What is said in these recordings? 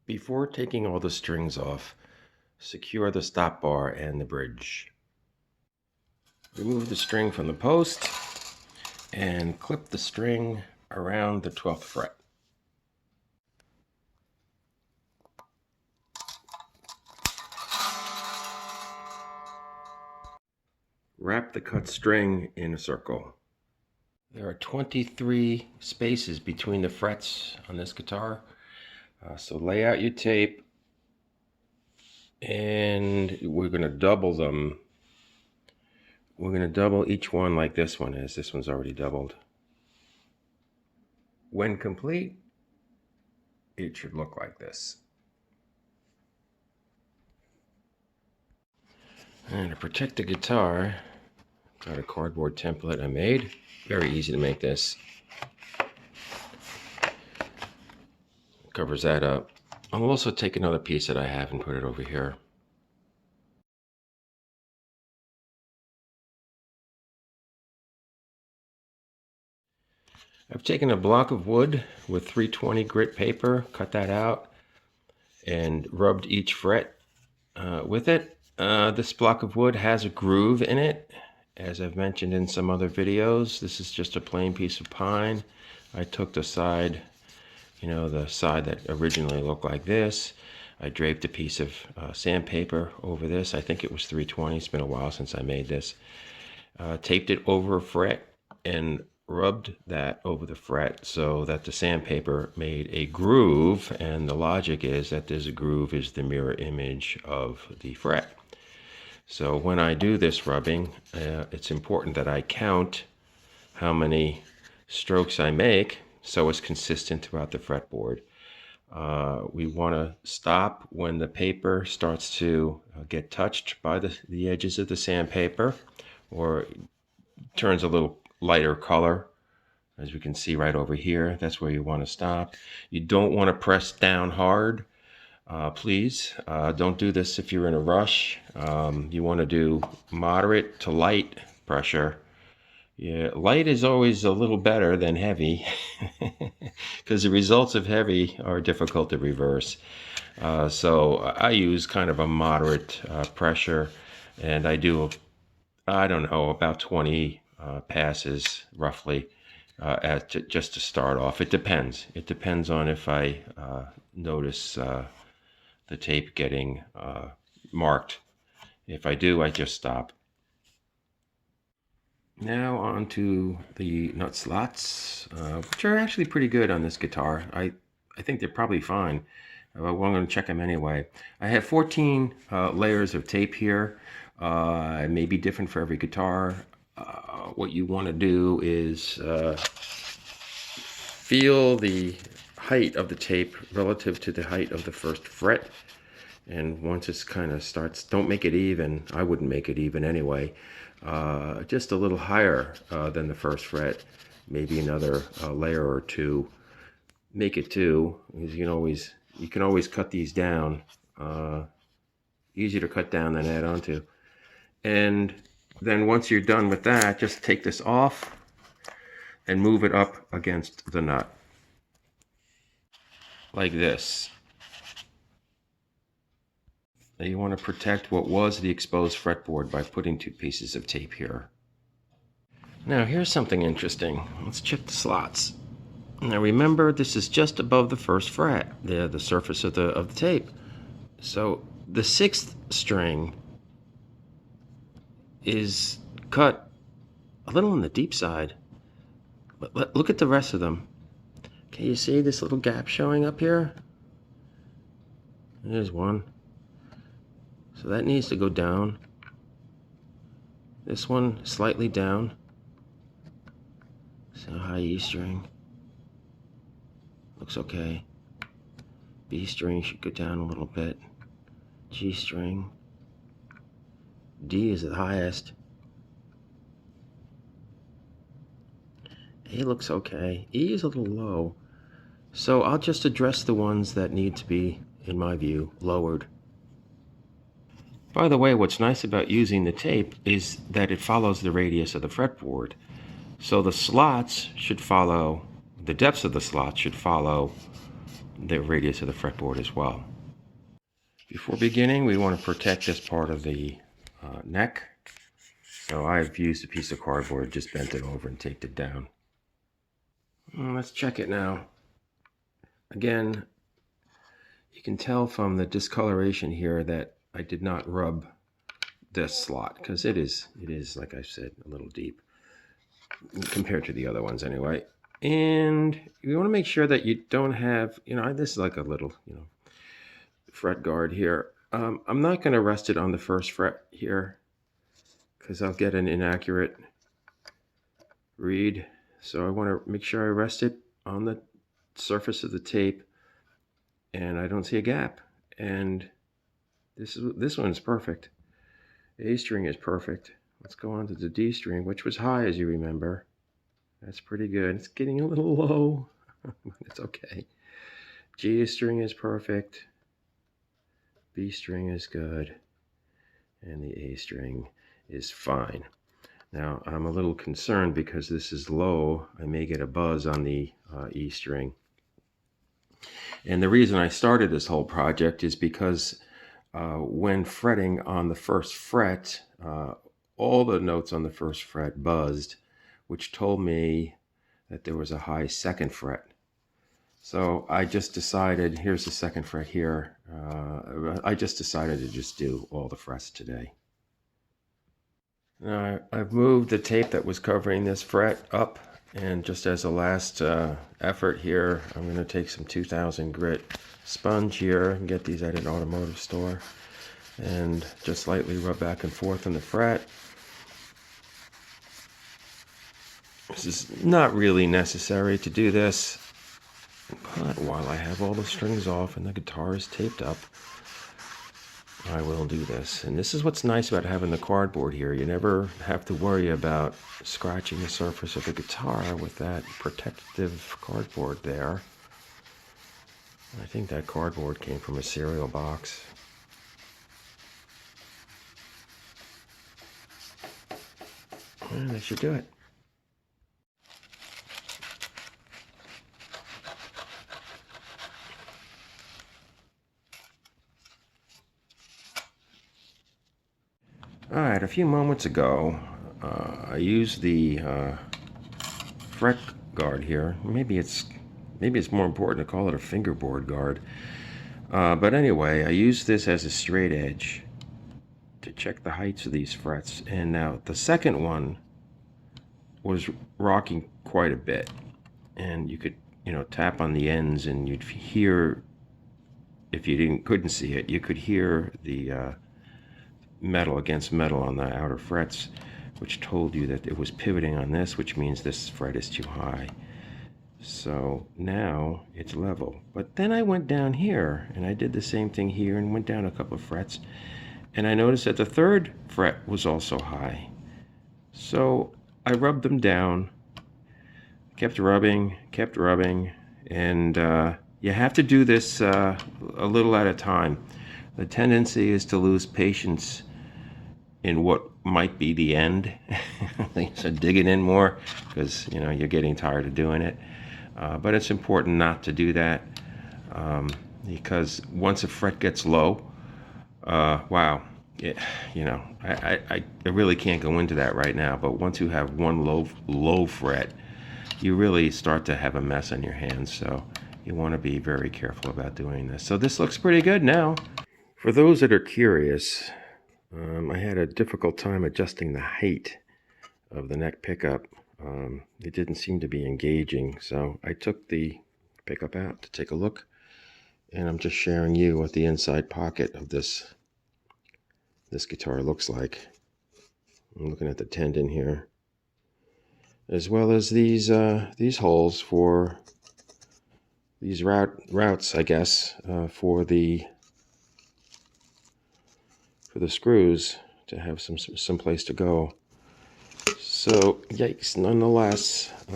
Before taking all the strings off, secure the stop bar and the bridge. Remove the string from the post and clip the string around the 12th fret. Wrap the cut string in a circle. There are 23 spaces between the frets on this guitar. So lay out your tape, and we're going to double them. We're going to double each one like this one is. This one's already doubled. When complete, it should look like this. And to protect the guitar, got a cardboard template I made. Very easy to make this. Covers that up. I'll also take another piece that I have and put it over here. I've taken a block of wood with 320 grit paper, cut that out, and rubbed each fret with it. This block of wood has a groove in it. As I've mentioned in some other videos, this is just a plain piece of pine. I took the side, the side that originally looked like this. I draped a piece of sandpaper over this. I think it was 320. It's been a while since I made this. Taped it over a fret and rubbed that over the fret so that the sandpaper made a groove, and the logic is that this groove is the mirror image of the fret. So when I do this rubbing, it's important that I count how many strokes I make so it's consistent throughout the fretboard. We want to stop when the paper starts to get touched by the edges of the sandpaper, or turns a little lighter color, as we can see right over here. That's where you want to stop. You don't want to press down hard. Please don't do this if you're in a rush. You want to do moderate to light pressure. Yeah, light is always a little better than heavy because the results of heavy are difficult to reverse. So I use kind of a moderate pressure, and I do, I don't know, about 20 passes roughly just to start off. It depends. It depends on if I notice the tape getting marked. If I do, I just stop. Now on to the nut slots, which are actually pretty good on this guitar. I think they're probably fine. Well, I'm going to check them anyway. I have 14 layers of tape here. It may be different for every guitar. What you want to do is feel the height of the tape relative to the height of the first fret. And once it kind of starts, don't make it even. I wouldn't make it even anyway. Just a little higher than the first fret, maybe another layer or two. Make it 2, because you can always cut these down. Easier to cut down than add onto. And then once you're done with that, just take this off and move it up against the nut like this. Now you want to protect what was the exposed fretboard by putting 2 pieces of tape here. Now here's something interesting. Let's check the slots. Now remember, this is just above the first fret, the surface of the tape. So the 6th string is cut a little on the deep side. But look at the rest of them. Can you see this little gap showing up here? There's one. So that needs to go down. This one slightly down. So high E string. Looks okay. B string should go down a little bit. G string. D is the highest. A looks okay. E is a little low. So I'll just address the ones that need to be, in my view, lowered. By the way, what's nice about using the tape is that it follows the radius of the fretboard. So the slots should follow, the depths of the slots should follow the radius of the fretboard as well. Before beginning, we want to protect this part of the neck. So I've used a piece of cardboard, just bent it over and taped it down. Let's check it now. Again, you can tell from the discoloration here that I did not rub this slot, because it is, like I said, a little deep compared to the other ones anyway. And you want to make sure that you don't have, this is like a little, fret guard here. I'm not going to rest it on the first fret here, because I'll get an inaccurate read. So I want to make sure I rest it on the surface of the tape and I don't see a gap. And this one's perfect. A string is perfect. Let's go on to the D string, which was high, as you remember. That's pretty good. It's getting a little low, but it's okay. G string is perfect. B string is good. And the A string is fine. Now, I'm a little concerned because this is low. I may get a buzz on the E string. And the reason I started this whole project is because when fretting on the first fret, all the notes on the first fret buzzed, which told me that there was a high second fret. So I just decided, here's the second fret here, I just decided to just do all the frets today. Now I've moved the tape that was covering this fret up, and just as a last effort here, I'm going to take some 2000 grit sponge here and get these at an automotive store and just lightly rub back and forth on the fret. This is not really necessary to do this, but while I have all the strings off and the guitar is taped up, I will do this. And this is what's nice about having the cardboard here. You never have to worry about scratching the surface of the guitar with that protective cardboard there. I think that cardboard came from a cereal box. And that should do it. Alright, a few moments ago, I used the fret guard here. Maybe it's more important to call it a fingerboard guard. But anyway, I used this as a straight edge to check the heights of these frets. And now the second one was rocking quite a bit. And you could, tap on the ends and you'd hear, if you couldn't see it, you could hear the metal against metal on the outer frets, which told you that it was pivoting on this, which means this fret is too high. So now it's level. But then I went down here and I did the same thing here and went down a couple of frets, and I noticed that the third fret was also high. So I rubbed them down, kept rubbing, and you have to do this a little at a time. The tendency is to lose patience in what might be the end. So dig it in more because you're getting tired of doing it. But it's important not to do that because once a fret gets low, wow, I really can't go into that right now. But once you have one low fret, you really start to have a mess on your hands. So you want to be very careful about doing this. So this looks pretty good now. For those that are curious, I had a difficult time adjusting the height of the neck pickup. It didn't seem to be engaging, so I took the pickup out to take a look, and I'm just sharing you what the inside pocket of this guitar looks like. I'm looking at the tendon here, as well as these holes for these routes, I guess, for the screws to have some place to go. So yikes, nonetheless, I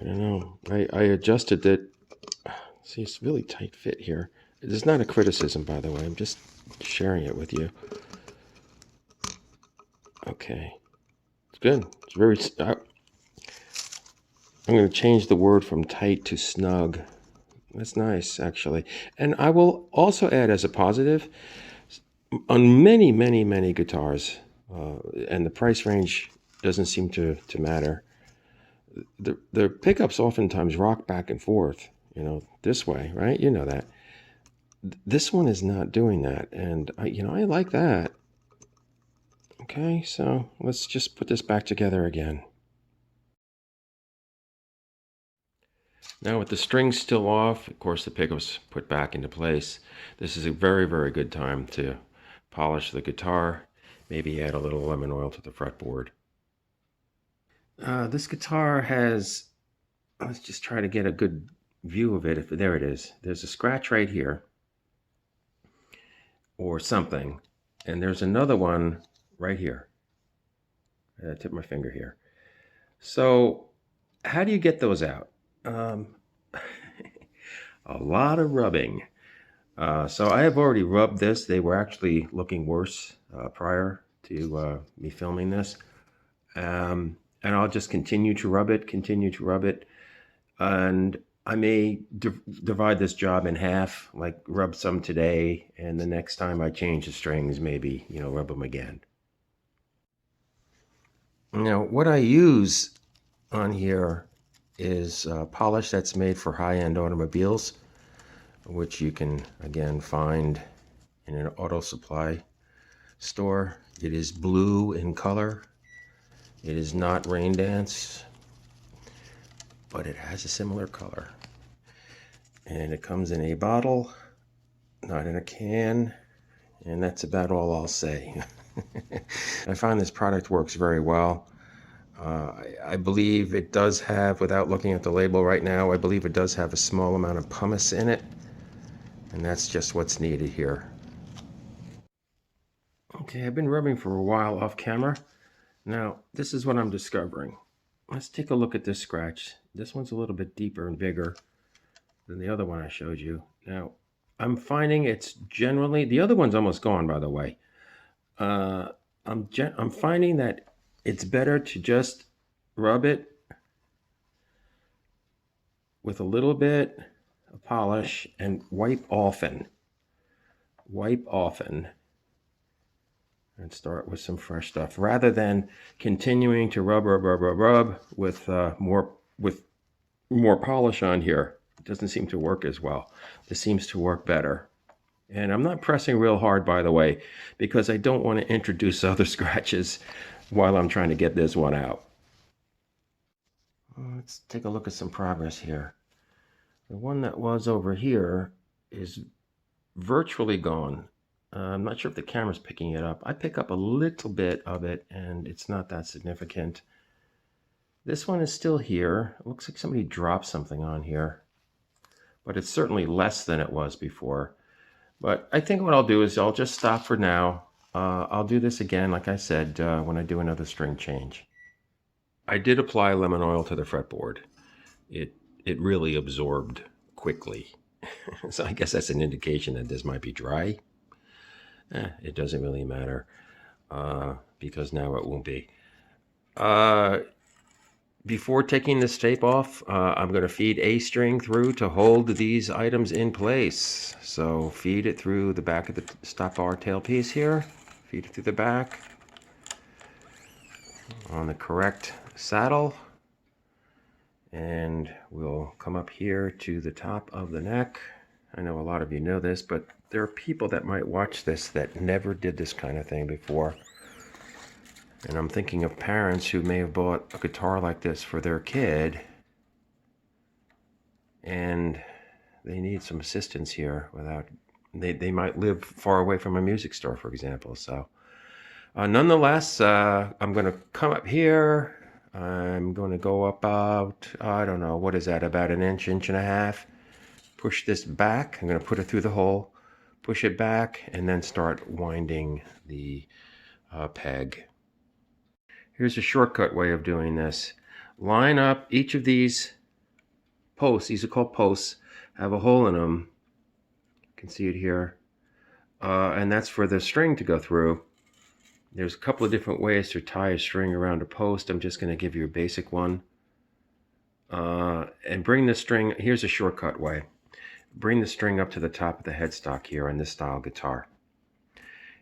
don't know, I adjusted it. See, it's really tight fit here. It is not a criticism, by the way, I'm just sharing it with you. Okay, it's good. It's very I'm going to change the word from tight to snug. That's nice, actually. And I will also add as a positive, on many, many, many guitars, and the price range doesn't seem to matter. The pickups oftentimes rock back and forth, this way, right? You know that. This one is not doing that, and I like that. Okay, so let's just put this back together again. Now with the strings still off, of course the pickup's put back into place. This is a very, very good time to polish the guitar. Maybe add a little lemon oil to the fretboard. This guitar has, let's just try to get a good view of it. There it is. There's a scratch right here, or something. And there's another one right here. I tip my finger here. So how do you get those out? A lot of rubbing. So I have already rubbed this. They were actually looking worse prior to me filming this. And I'll just continue to rub it, and I may divide this job in half, like rub some today, and the next time I change the strings, maybe, rub them again. Now, what I use on here is polish that's made for high-end automobiles, which you can, again, find in an auto supply store. It is blue in color. It is not Rain Dance, but it has a similar color. And it comes in a bottle, not in a can, and that's about all I'll say. I find this product works very well. I believe it does have, without looking at the label right now, I believe it does have a small amount of pumice in it, and that's just what's needed here. Okay, I've been rubbing for a while off camera. Now, this is what I'm discovering. Let's take a look at this scratch. This one's a little bit deeper and bigger than the other one I showed you. Now, I'm finding it's generally, the other one's almost gone, by the way. I'm finding that it's better to just rub it with a little bit of polish and wipe often. And start with some fresh stuff, rather than continuing to rub with more polish on here. It doesn't seem to work as well. This seems to work better. And I'm not pressing real hard, by the way, because I don't want to introduce other scratches while I'm trying to get this one out. Let's take a look at some progress here. The one that was over here is virtually gone. I'm not sure if the camera's picking it up. I pick up a little bit of it, and it's not that significant. This one is still here. It looks like somebody dropped something on here, but it's certainly less than it was before. But I think what I'll do is I'll just stop for now. I'll do this again, like I said, when I do another string change. I did apply lemon oil to the fretboard. It really absorbed quickly. So I guess that's an indication that this might be dry. It doesn't really matter, because now it won't be. Before taking this tape off, I'm going to feed a string through to hold these items in place. So feed it through the back of the stop bar tailpiece here. Feed it through the back on the correct saddle. And we'll come up here to the top of the neck. I know a lot of you know this, but there are people that might watch this that never did this kind of thing before. And I'm thinking of parents who may have bought a guitar like this for their kid, and they need some assistance here without, they might live far away from a music store, for example. So nonetheless, I'm going to come up here. I'm going to go about, I don't know, what is that, about an inch, inch and a half. Push this back. I'm going to put it through the hole, push it back, and then start winding the peg. Here's a shortcut way of doing this. Line up each of these posts. These are called posts. Have a hole in them. You can see it here. And that's for the string to go through. There's a couple of different ways to tie a string around a post. I'm just going to give you a basic one. and bring the string. Here's a shortcut way. Bring the string up to the top of the headstock here on this style guitar.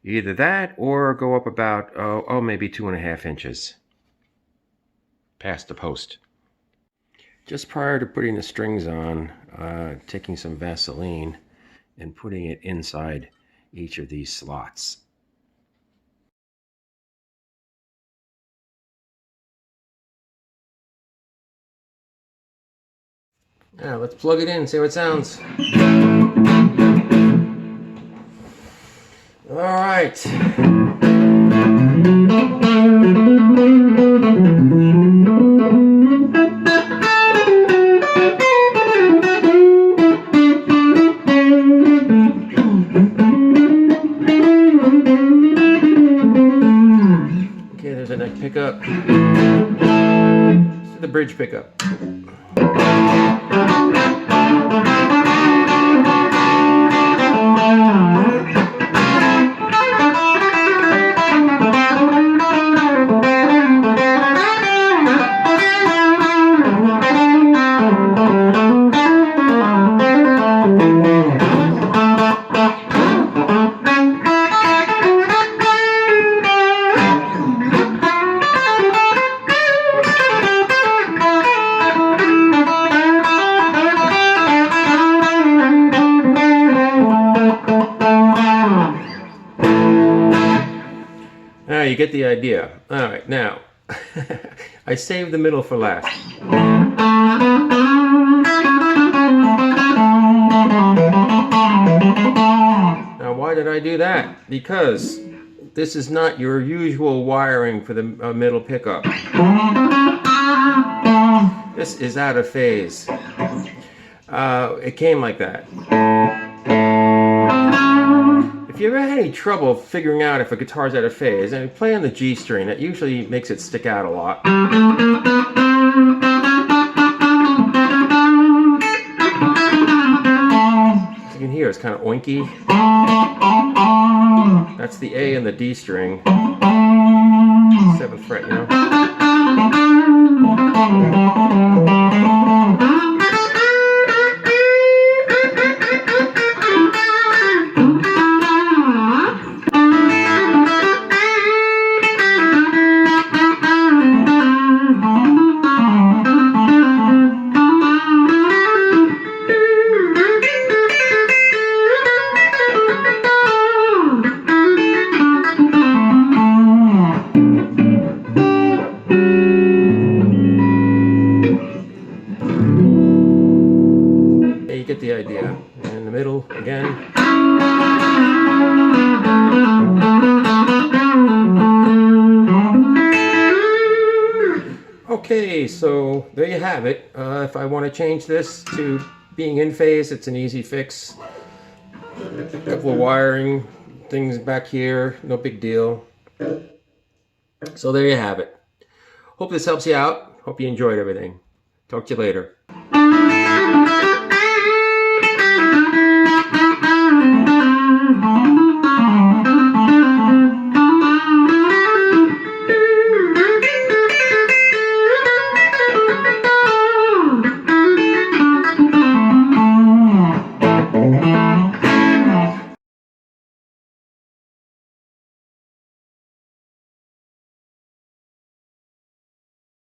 Either that or go up about, maybe 2.5 inches past the post. Just prior to putting the strings on, taking some Vaseline and putting it inside each of these slots. Now let's plug it in and see how it sounds. All right. Okay, there's a neck pickup. This is the bridge pickup. You get the idea. All right, now I saved the middle for last. Now, why did I do that? Because this is not your usual wiring for the middle pickup. This is out of phase. It came like that. If you ever had any trouble figuring out if a guitar's out of phase, and you play on the G string, that usually makes it stick out a lot. As you can hear, it's kind of oinky. That's the A and the D string. 7th fret, you know. You get the idea. In the middle again. Okay, so there you have it. If I want to change this to being in phase, it's an easy fix. A couple of wiring things back here, no big deal. So there you have it. Hope this helps you out. Hope you enjoyed everything. Talk to you later.